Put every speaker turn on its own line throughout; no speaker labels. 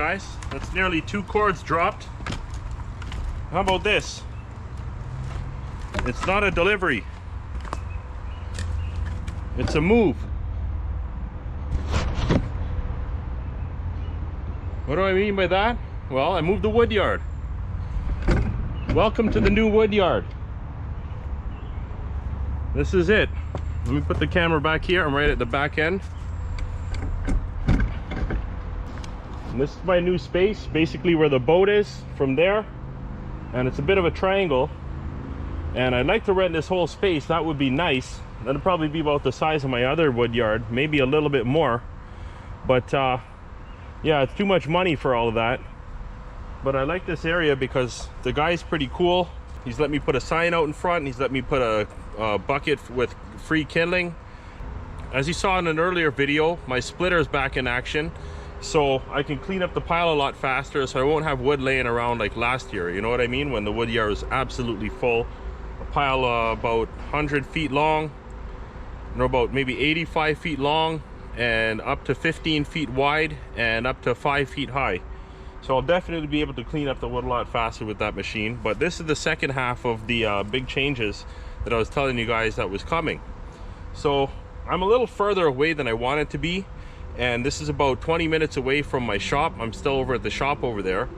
guys. That's nearly 2 cords dropped. How about this? It's not a delivery. It's a move. What do I mean by that? Well, I moved the wood yard. Welcome to the new wood yard. This is it. Let me put the camera back here. I'm right at the back end. And this is my new space, basically where the boat is from there. And it's a bit of a triangle. And I'd like to rent this whole space. That would be nice. That'd probably be about the size of my other wood yard, maybe a little bit more. But yeah, it's too much money for all of that. But I like this area because the guy's pretty cool. He's let me put a sign out in front, and he's let me put a bucket with free kindling. As you saw in an earlier video, my splitter is back in action, so I can clean up the pile a lot faster, so I won't have wood laying around like last year. You know what I mean? When the wood yard was absolutely full. A pile about 100 feet long, or about maybe 85 feet long, and up to 15 feet wide, and up to 5 feet high. So I'll definitely be able to clean up the wood a lot faster with that machine. But this is the second half of the big changes that I was telling you guys that was coming. So I'm a little further away than I wanted to be, and this is about 20 minutes away from my shop. I'm still over at the shop over there,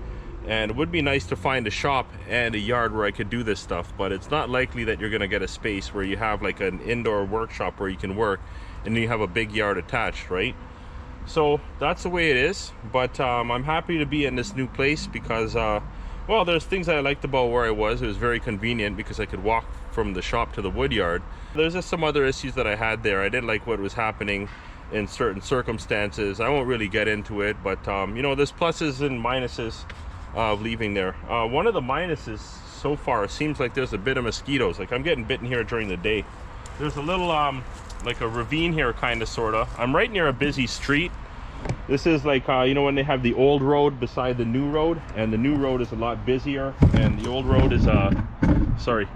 and it would be nice to find a shop and a yard where I could do this stuff, but it's not likely that you're gonna get a space where you have like an indoor workshop where you can work and then you have a big yard attached, right? So that's the way it is. But I'm happy to be in this new place because well, there's things that I liked about where I was. It was very convenient because I could walk from the shop to the wood yard. There's just some other issues that I had there. I didn't like what was happening in certain circumstances. I won't really get into it, but you know, there's pluses and minuses of leaving there. One of the minuses so far seems like there's a bit of mosquitoes. Like I'm getting bitten here during the day. There's a little like a ravine here, kind of, sort of. I'm right near a busy street. This is like you know, when they have the old road beside the new road, and the new road is a lot busier, and the old road is sorry,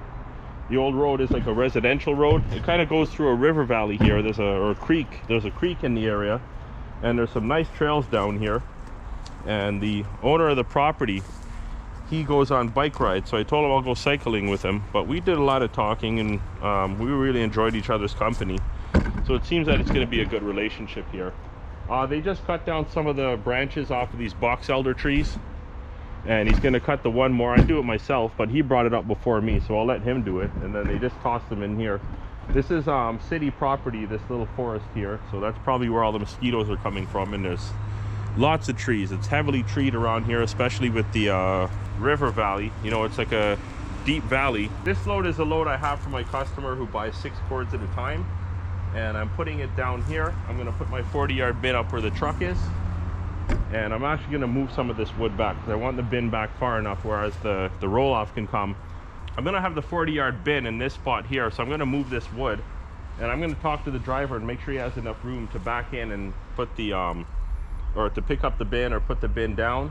the old road is like a residential road. It kind of goes through a river valley here. There's a creek. There's a creek in the area, and there's some nice trails down here. And the owner of the property, he goes on bike rides, so I told him I'll go cycling with him. But we did a lot of talking, and we really enjoyed each other's company. So it seems that it's going to be a good relationship here. They just cut down some of the branches off of these box elder trees, and he's going to cut the one more. I do it myself, but he brought it up before me, so I'll let him do it. And then they just toss them in here. This is city property, this little forest here, so that's probably where all the mosquitoes are coming from. And there's lots of trees. It's heavily treed around here, especially with the river valley. You know, it's like a deep valley. This load is a load I have for my customer who buys 6 cords at a time, and I'm putting it down here. I'm going to put my 40-yard bin up where the truck is, and I'm actually going to move some of this wood back because I want the bin back far enough whereas the roll-off can come. I'm going to have the 40-yard bin in this spot here, so I'm going to move this wood, and I'm going to talk to the driver and make sure he has enough room to back in and put the or to pick up the bin or put the bin down.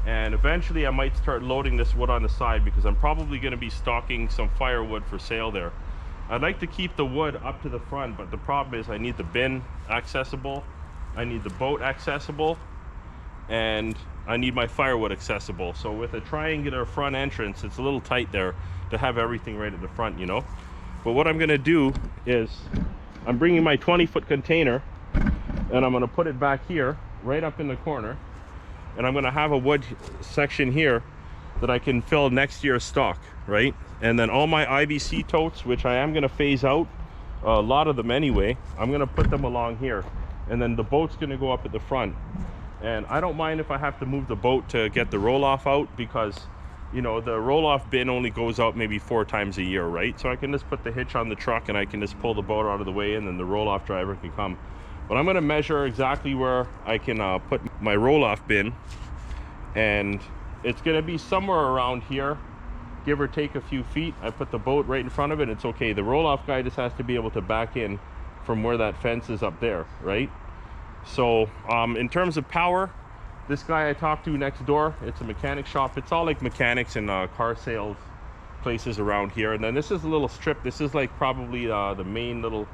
And eventually I might start loading this wood on the side because I'm probably going to be stocking some firewood for sale there. I'd like to keep the wood up to the front, but the problem is I need the bin accessible, I need the boat accessible, and I need my firewood accessible. So with a triangular front entrance, it's a little tight there to have everything right at the front, you know. But what I'm going to do is I'm bringing my 20-foot container, and I'm going to put it back here right up in the corner, and I'm going to have a wood section here that I can fill next year's stock, right? And then all my IBC totes, which I am going to phase out, a lot of them anyway, I'm going to put them along here, and then the boat's going to go up at the front. And I don't mind if I have to move the boat to get the roll-off out, because you know, the roll-off bin only goes out maybe 4 times a year, right? So I can just put the hitch on the truck and I can just pull the boat out of the way, and then the roll-off driver can come. But I'm going to measure exactly where I can put my roll-off bin, and it's going to be somewhere around here, give or take a few feet. I put the boat right in front of it. It's okay. The roll-off guy just has to be able to back in from where that fence is up there, right? So in terms of power, this guy I talked to next door, it's a mechanic shop. It's all like mechanics and car sales places around here. And then this is a little strip. This is like probably the main little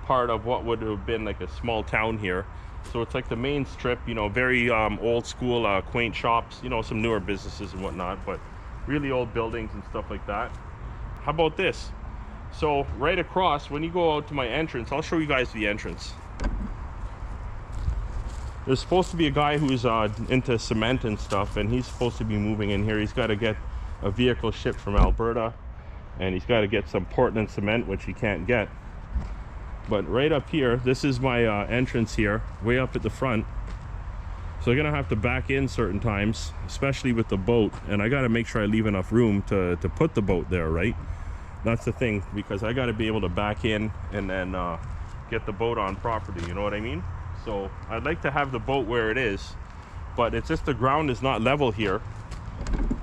part of what would have been like a small town here. So it's like the main strip, you know, very old school, quaint shops, you know, some newer businesses and whatnot, but really old buildings and stuff like that. How about this? So right across, when you go out to my entrance, I'll show you guys the entrance. There's supposed to be a guy who's into cement and stuff, and he's supposed to be moving in here. He's got to get a vehicle shipped from Alberta, and he's got to get some Portland cement, which he can't get. But right up here, this is my entrance here, way up at the front. So I'm gonna have to back in certain times, especially with the boat, and I gotta make sure I leave enough room to put the boat there, right? That's the thing, because I gotta be able to back in and then get the boat on property, you know what I mean? So I'd like to have the boat where it is, but it's just the ground is not level here.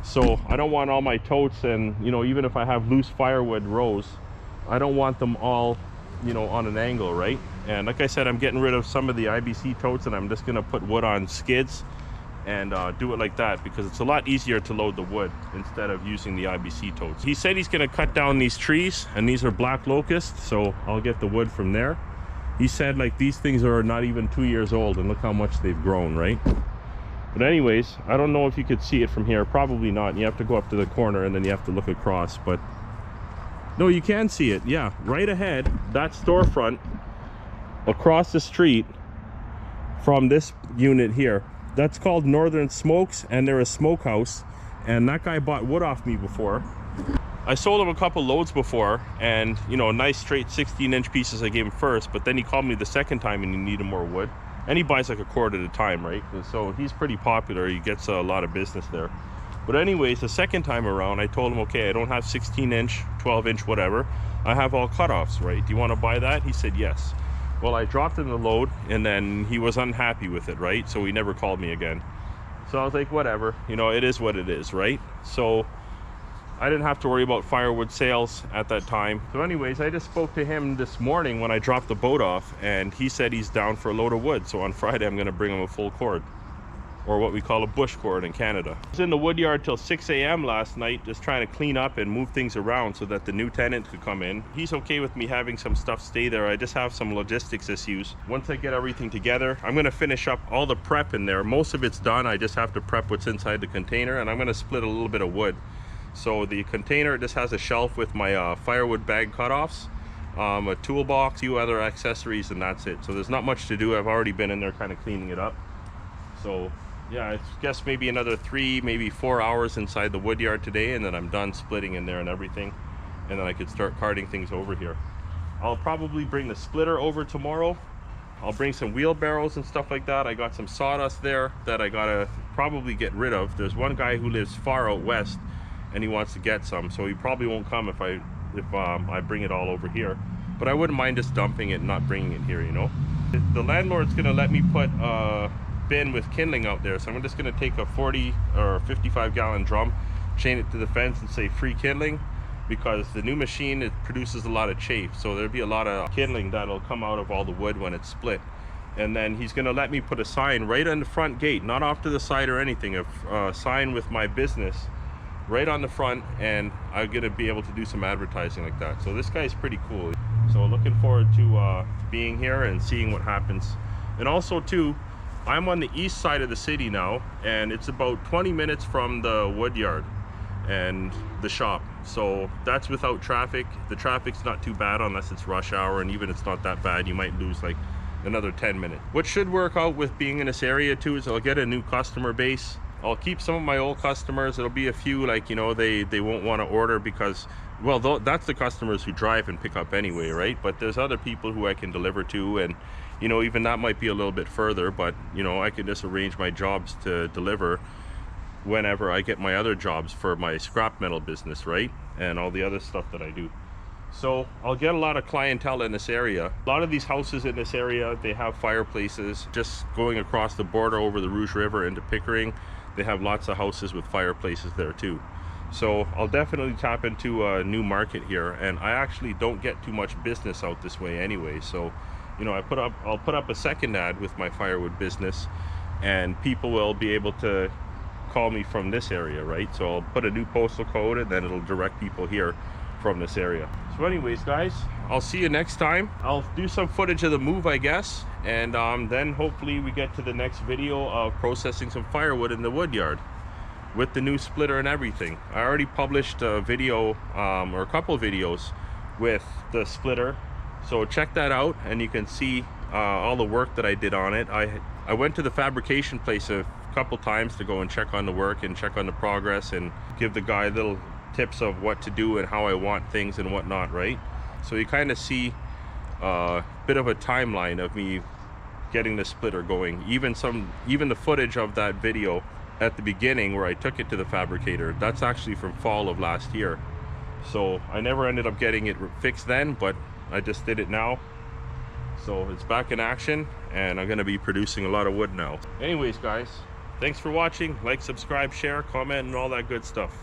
So I don't want all my totes, and you know, even if I have loose firewood rows, I don't want them all, you know, on an angle, right? And like I said, I'm getting rid of some of the IBC totes, and I'm just gonna put wood on skids and do it like that, because it's a lot easier to load the wood instead of using the IBC totes. He said he's gonna cut down these trees, and these are black locusts, so I'll get the wood from there. He said like these things are not even 2 years old, and look how much they've grown, right? But anyways, I don't know if you could see it from here. Probably not. You have to go up to the corner and then you have to look across, but no, you can see it. Yeah, right ahead, that storefront across the street from this unit here, that's called Northern Smokes, and they're a smokehouse, and that guy bought wood off me before. I sold him a couple loads before, and you know, nice straight 16-inch pieces I gave him first, but then he called me the second time and he needed more wood, and he buys like a cord at a time, right? And so he's pretty popular. He gets a lot of business there. But anyways, the second time around, I told him, okay, I don't have 16-inch, 12-inch, whatever. I have all cutoffs, right? Do you want to buy that? He said yes. Well, I dropped him the load, and then he was unhappy with it, right? So he never called me again. So I was like, whatever, you know, it is what it is, right? So I didn't have to worry about firewood sales at that time. So anyways, I just spoke to him this morning when I dropped the boat off, and he said he's down for a load of wood. So on Friday, I'm gonna bring him a full cord, or what we call a bush cord in Canada. I was in the wood yard till 6 a.m. last night, just trying to clean up and move things around so that the new tenant could come in. He's okay with me having some stuff stay there. I just have some logistics issues. Once I get everything together, I'm gonna finish up all the prep in there. Most of it's done. I just have to prep what's inside the container, and I'm gonna split a little bit of wood. So the container just has a shelf with my firewood bag cutoffs, a toolbox, a few other accessories, and that's it. So there's not much to do. I've already been in there kind of cleaning it up. So yeah, I guess maybe another 3, maybe 4 hours inside the wood yard today, and then I'm done splitting in there and everything, and then I could start carting things over here. I'll probably bring the splitter over tomorrow. I'll bring some wheelbarrows and stuff like that. I got some sawdust there that I gotta probably get rid of. There's one guy who lives far out west, and he wants to get some, so he probably won't come if I bring it all over here. But I wouldn't mind just dumping it and not bringing it here, you know. The landlord's gonna let me put bin with kindling out there, so I'm just going to take a 40 or 55 gallon drum, chain it to the fence, and say free kindling, because the new machine, it produces a lot of chaff, so there'll be a lot of kindling that'll come out of all the wood when it's split. And then he's going to let me put a sign right on the front gate, not off to the side or anything, a sign with my business right on the front, and I'm going to be able to do some advertising like that. So this guy's pretty cool. So looking forward to being here and seeing what happens. And also too, I'm on the east side of the city now, and it's about 20 minutes from the wood yard and the shop. So that's without traffic. The traffic's not too bad unless it's rush hour, and even it's not that bad, you might lose like another 10 minutes. What should work out with being in this area too is I'll get a new customer base. I'll keep some of my old customers. It'll be a few, like, you know, they won't want to order because, well, that's the customers who drive and pick up anyway, right? But there's other people who I can deliver to, and you know, even that might be a little bit further, but you know, I can just arrange my jobs to deliver whenever I get my other jobs for my scrap metal business, right? And all the other stuff that I do. So I'll get a lot of clientele in this area. A lot of these houses in this area, they have fireplaces. Just going across the border over the Rouge River into Pickering, they have lots of houses with fireplaces there too. So I'll definitely tap into a new market here, and I actually don't get too much business out this way anyway. So you know, I'll put up a second ad with my firewood business, and people will be able to call me from this area, right? So I'll put a new postal code, and then it'll direct people here from this area. So anyways, guys, I'll see you next time. I'll do some footage of the move, I guess, and then hopefully we get to the next video of processing some firewood in the wood yard with the new splitter and everything. I already published a video or a couple of videos with the splitter, so check that out and you can see all the work that I did on it. I went to the fabrication place a couple times to go and check on the work and check on the progress and give the guy little tips of what to do and how I want things and whatnot, right? So you kind of see a bit of a timeline of me getting the splitter going. Even the footage of that video at the beginning where I took it to the fabricator, that's actually from fall of last year. So I never ended up getting it fixed then, but I just did it now. So it's back in action and I'm gonna be producing a lot of wood now. Anyways, guys, thanks for watching. Like, subscribe, share, comment, and all that good stuff.